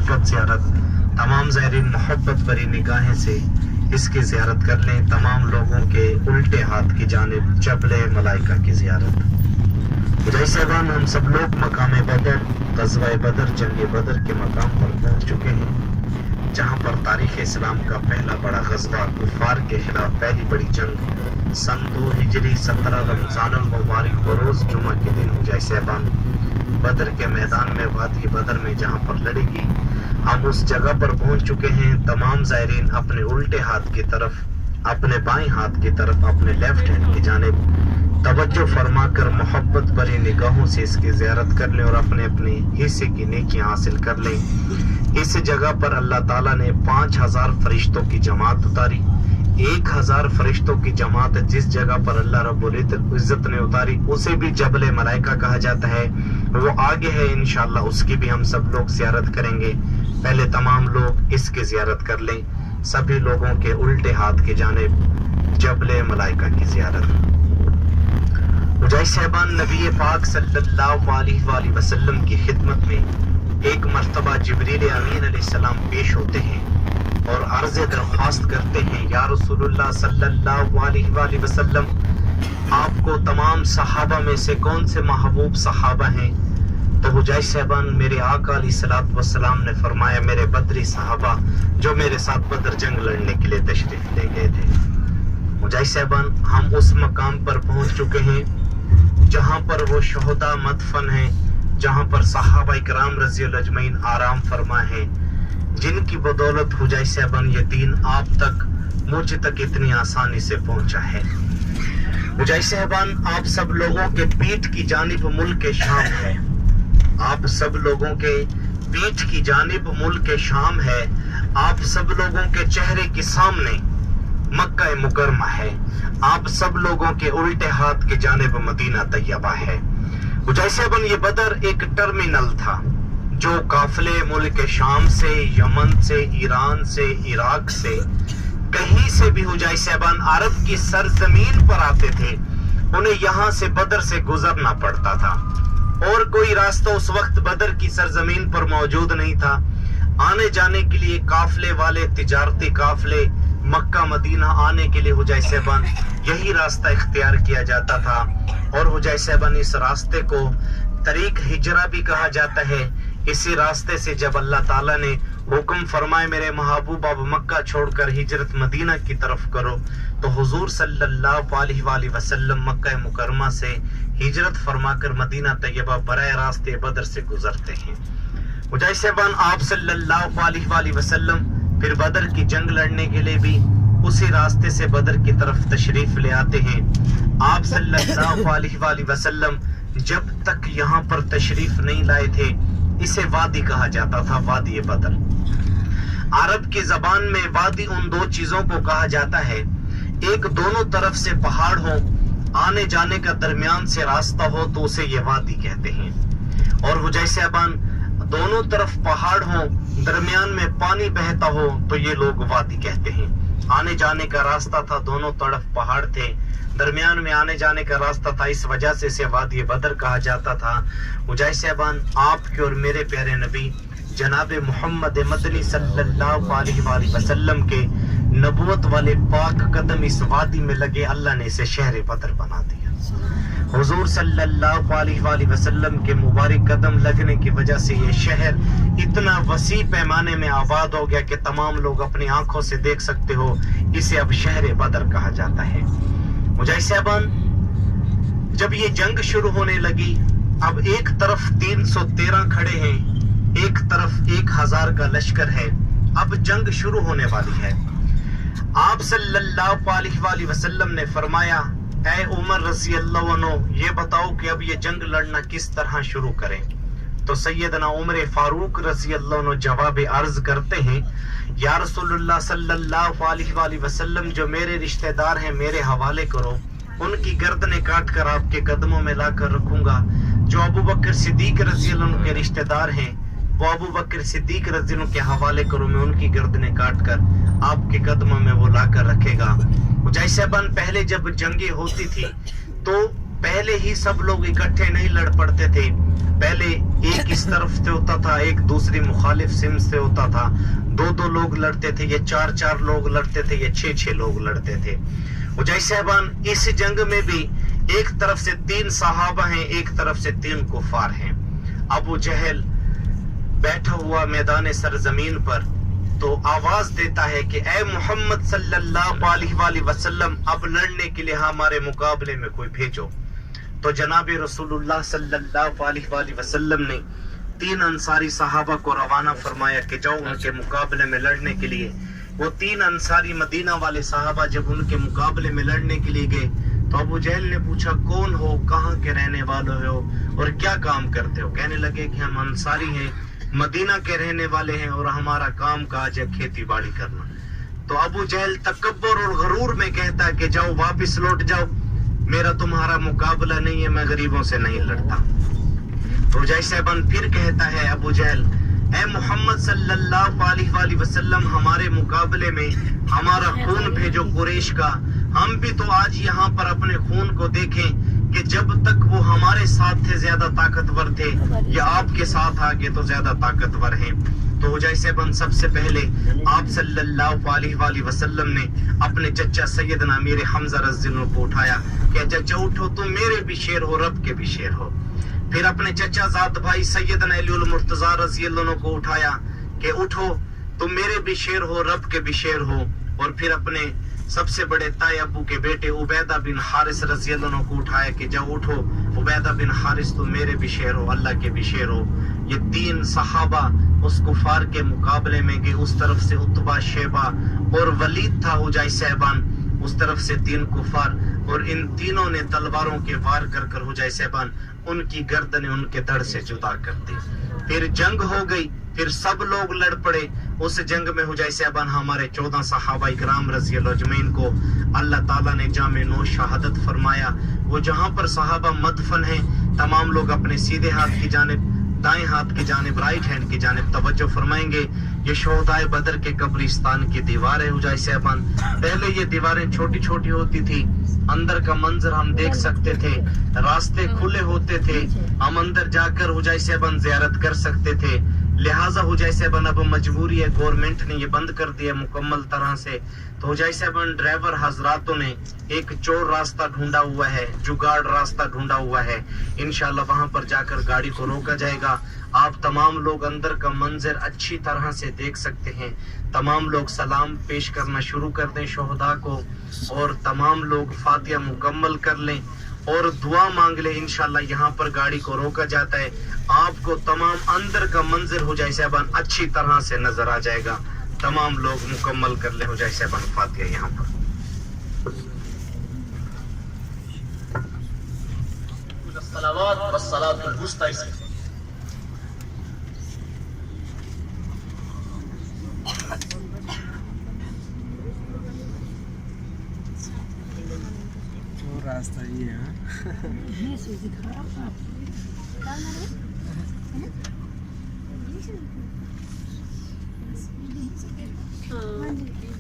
बरकत ज़ियारत तमाम ज़ायरीन मोहब्बत भरी निगाहें से इसकी ज़ियारत कर लें। तमाम लोगों के उल्टे हाथ की जानिब जबल मलाइका की ज़ियारत। मुजाहिद साहबान, हम सब लोग मकाम बदर, ग़ज़वा बदर, जंग बदर के मकाम पर पहुंच चुके हैं, जहां पर तारीख़ इस्लाम का पहला बड़ा ग़ज़वा, कुफ़ार के खिलाफ पहली बड़ी जंग सन 2 हिजरी 17 रमज़ानुल मुबारक बरोज़ जुमा के दिन मुजाहिद साहबान बदर के मैदान में, वादी बदर में जहां पर लड़ेगी, हम उस जगह पर पहुंच चुके हैं। तमाम ज़ायरीन अपने उल्टे हाथ की तरफ, अपने बाएं हाथ की तरफ, अपने लेफ्ट हैंड की जानिब तवज्जो फरमाकर मोहब्बत भरी निगाहों से इसकी ज़ियारत कर लें और अपने अपने हिस्से की नेकियां हासिल कर लें। इस जगह पर अल्लाह ताला ने 5000 फरिश्तों की जमात उतारी। 1000 फरिश्तों की जमात जिस जगह पर अल्लाह रब्बुल इज्जत ने उतारी उसे भी जबल मलाइका कहा जाता है। वो आगे है, इंशाअल्लाह उसकी भी हम सब लोग ज़ियारत करेंगे। पहले तमाम लोग इसकी ज़ियारत कर लें, सभी लोगों के उल्टे हाथ की जानिब जबल मलाइका की ज़ियारत। मुजाहिद साहबान, नबी पाक सल्लल्लाहु अलैहि वसल्लम की खिदमत में एक मर्तबा जिब्रील अमीन अलैहिस्सलाम पेश होते हैं और अर्ज़ दरख्वास्त करते हैं, या रसूलुल्लाह सल्लल्लाहु अलैहि वसल्लम, आपको तमाम सहाबा में से कौन से महबूब सहाबा हैं? तो मुजाहिद साहबान, मेरे आका अलैहिस्सलातु वस्सलाम ने फरमाया, मेरे बदरी सहाबा जो मेरे साथ बदर जंग लड़ने के लिए तशरीफ ले गए थे। मुजाहिद साहबान, हम उस मकाम पर पहुंच चुके हैं जहां पर वो शोहदा मदफन है, जहां पर सहाबा इकराम रज़ियल्लाहु अजमईन आराम फरमा है, जिनकी बदौलत मुजाहिद साहबान ये दीन आप तक, मुझ तक इतनी आसानी से पहुंचा है। मुजाहिद साहबान, आप सब लोगों के पीठ की जानिब मुल्क शाम है, आप सब लोगों के पीठ की जानिब मुल्क शाम है, आप सब लोगों के चेहरे के सामने मक्का मुकरमा है, आप सब लोगों के उल्टे हाथ की जानिब मदीना तैयबा है। मुजाहिद साहबान, ये बदर एक टर्मिनल था जो काफिले मुल्क शाम से, यमन से, ईरान से, इराक से, कहीं से भी मुजाहिद साहबान अरब की सरजमीन पर आते थे, उन्हें यहाँ से बदर से गुजरना पड़ता था और कोई रास्ता उस वक्त बदर की सरजमीन पर मौजूद नहीं था। आने जाने के लिए काफिले वाले, तिजारती काफिले मक्का मदीना आने के लिए हुजाई साहबान यही रास्ता इख्तियार किया जाता था और हुजाई साहबान इस रास्ते को तरीक हिजरा भी कहा जाता है। इसी रास्ते से जब अल्लाह ताला ने हुक्म फरमाए, मेरे महबूब अब मक्का छोड़कर हिजरत मदीना की तरफ करो, तो हुजूर सल्लल्लाहु अलैहि वसल्लम मक्का मुकरमा से हिजरत फरमाकर मदीना तैयबा बराह रास्ते बदर से गुजरते हैं। मुजाहिद साहबान, आप सल्लल्लाहु अलैहि वसल्लम फिर बदर की जंग लड़ने के लिए भी उसी रास्ते से बदर की तरफ तशरीफ ले आते हैं। आप सल्लल्लाहु अलैहि वसल्लम जब तक यहाँ पर तशरीफ नहीं लाए थे, इसे वादी कहा जाता था, वादी बदर। अरब की जबान में वादी उन दो चीजों को कहा जाता है, एक दोनों तरफ से पहाड़ हो, आने जाने का दरमियान से रास्ता हो तो उसे ये वादी कहते हैं, और हुजाई साहबान दोनों तरफ पहाड़ हो, दरमियान में पानी बहता हो तो ये लोग वादी कहते हैं। आने जाने का रास्ता था, दोनों तरफ पहाड़ थे, दरमियान में आने जाने का रास्ता था, इस वजह से इसे वादी बदर कहा जाता था। मुजाहिद साहबान, आपके और मेरे प्यारे नबी जनाब मोहम्मद मदनी सल्लल्लाहु अलैहि वसल्लम के नबूवत वाले पाक कदम इस वादी में लगे, अल्लाह ने इसे शहर बदर बना दिया। हुजूर सल्लल्लाहु अलैहि वसल्लम के मुबारक कदम लगने की वजह से ये शहर इतना वसी पैमाने में आबाद हो गया कि तमाम लोग अपनी आंखों से देख सकते हो, इसे अब शहर बदर कहा जाता है। मुजाहिद साहबान, जब ये जंग शुरू होने लगी, अब एक तरफ 313 खड़े हैं, एक तरफ 1000 का लश्कर है, अब जंग शुरू होने वाली है। आप सल्लल्लाहु अलैहि वसल्लम ने फरमाया, ऐ उमर रज़ी अल्लाह अन्हु, ये बताओ कि अब ये जंग लड़ना किस तरह शुरू करें। तो सैयदना उमर फारूक रज़ी अल्लाह अन्हु जवाब अर्ज करते हैं, या रसूलुल्लाह सल्लल्लाहु अलैहि वसल्लम, जो मेरे रिश्तेदार हैं मेरे हवाले करो, उनकी गर्दनें काट कर आपके कदमों में लाकर रखूंगा। जो अबू बकर सिद्दीक रज़ी अल्लाह अन्हु के रिश्तेदार हैं, वो अबू बकर सिद्दीक रज़ी अल्लाह अन्हु के हवाले करो, मैं उनकी गर्दनें काट कर आपके कदमों में वो लाकर रखेगा। मुजाहिद साहबान, पहले जब जंगें होती थी तो पहले ही सब लोग इकट्ठे नहीं लड़ पड़ते थे, पहले एक इस तरफ से होता था, एक दूसरी मुखालिफ सिम से होता था, दो दो लोग लड़ते थे, ये चार चार लोग लड़ते थे, ये छह छह लोग लड़ते थे। उजैर साहबान इस जंग में भी एक तरफ से 3 सहाबा हैं, एक तरफ से 3 कुफार हैं। अबू जहल बैठा हुआ मैदान सरजमीन पर तो आवाज देता है कि ए मोहम्मद सल्लल्लाहु अलैहि वसल्लम, अब लड़ने के लिए हमारे मुकाबले में कोई भेजो। तो जनाब रसूलुल्लाह सल्लल्लाहु अलैहि वसल्लम ने 3 अंसारी सहाबा को रवाना फरमाया कि जाओ उनके मुकाबले में लड़ने के लिए। वो 3 अंसारी मदीना वाले सहाबा जब उनके मुकाबले में लड़ने के लिए गए तो अबू जहल ने पूछा, कौन हो, कहाँ के रहने वाले हो और क्या काम करते हो? कहने लगे कि हम अंसारी हैं, मदीना के रहने वाले हैं और हमारा काम काज है खेती बाड़ी करना। तो अबू जहल तकब्बुर और गरूर में कहता है कि जाओ वापस लौट जाओ, मेरा तुम्हारा मुकाबला नहीं है, मैं गरीबों से नहीं लड़ता। तो उजैर साहबान फिर कहता है अबू जहल, ए मोहम्मद सल्लल्लाहु अलैहि वसल्लम, हमारे मुकाबले में हमारा खून भेजो कुरैश का, हम भी तो आज यहाँ पर अपने खून को देखें कि जब तक वो हमारे साथ थे ज्यादा ताकतवर थे या आपके साथ आगे तो ज्यादा ताकतवर हैं। तो उजैर साहबान सबसे पहले आप सल्लल्लाहु अलैहि वसल्लम ने अपने चचा सैयदना अमीर हमजा रज़ियल्लाहु को उठाया कि चचा उठो, तुम मेरे भी शेर हो, रब के भी शेर हो। फिर अपने चचा जाद भाई सैयदना अलीउल मुर्तजा रज़ियल्लाहु को उठाया कि उठो, तुम मेरे भी शेर हो, रब के भी शेर हो। और फिर अपने सबसे बड़े ताए अबू के बेटे उबैदा बिन हारिस रज़ियल्लाहु को उठाया कि जाओ उठो, उबैदा बिन हारिस, तुम मेरे भी शेर हो, अल्लाह के भी शेर हो। ये 3 सहाबा उस कुफार के मुकाबले में गए। उस तरफ से उतबा, शेबा और वलीद था उजैर साहबान, उस तरफ से 3 कुफार, और इन तीनों ने तलवारों के वार कर कर उजैर साहबान उनकी गर्दनें उनके धड़ से जुदा कर दी। फिर जंग हो गई, फिर सब लोग लड़ पड़े। उस जंग में उजैर साहबान हमारे 14 सहाबा इकराम रज़ियल्लाहु अजमईन को अल्लाह ताला ने जामे नो शहादत फरमाया। वो जहां पर सहाबा मदफन हैं, तमाम लोग अपने सीधे हाथ की जानिब, दाएं हाथ की जानिब, राइट हैंड की जानिब तवज्जो फरमाएंगे। ये शोहदाए बदर के कब्रिस्तान की दीवार है उजैर साहबान। पहले ये दीवारें छोटी छोटी होती थी, अंदर का मंजर हम देख सकते थे, रास्ते खुले होते थे, हम अंदर जाकर उजैर साहबान ज़ियारत कर सकते थे। लिहाजा उजैर साहबान अब मजबूरी है, गवर्नमेंट ने ये बंद कर दिया मुकम्मल तरह से। तो उजैर साहबान ड्राइवर हजरातों ने एक चोर रास्ता ढूंढा हुआ है, जुगाड़ रास्ता ढूंढा हुआ है। इंशाल्लाह वहां पर जाकर गाड़ी को रोका जाएगा। आप तमाम लोग अंदर का मंजर अच्छी तरह से देख सकते हैं। तमाम लोग सलाम पेश करना शुरू कर दें शोहदा को, और तमाम लोग फातिहा मुकम्मल कर लें और दुआ मांग ले। इंशाल्लाह यहाँ पर गाड़ी को रोका जाता है, आपको तमाम अंदर का मंजर उजैर साहबान अच्छी तरह से नजर आ जाएगा। तमाम लोग मुकम्मल कर ले उजैर साहबान फातिहा यहाँ पर। सलावत व सलातुल वुस्ता। रास्ता ये है। हाँ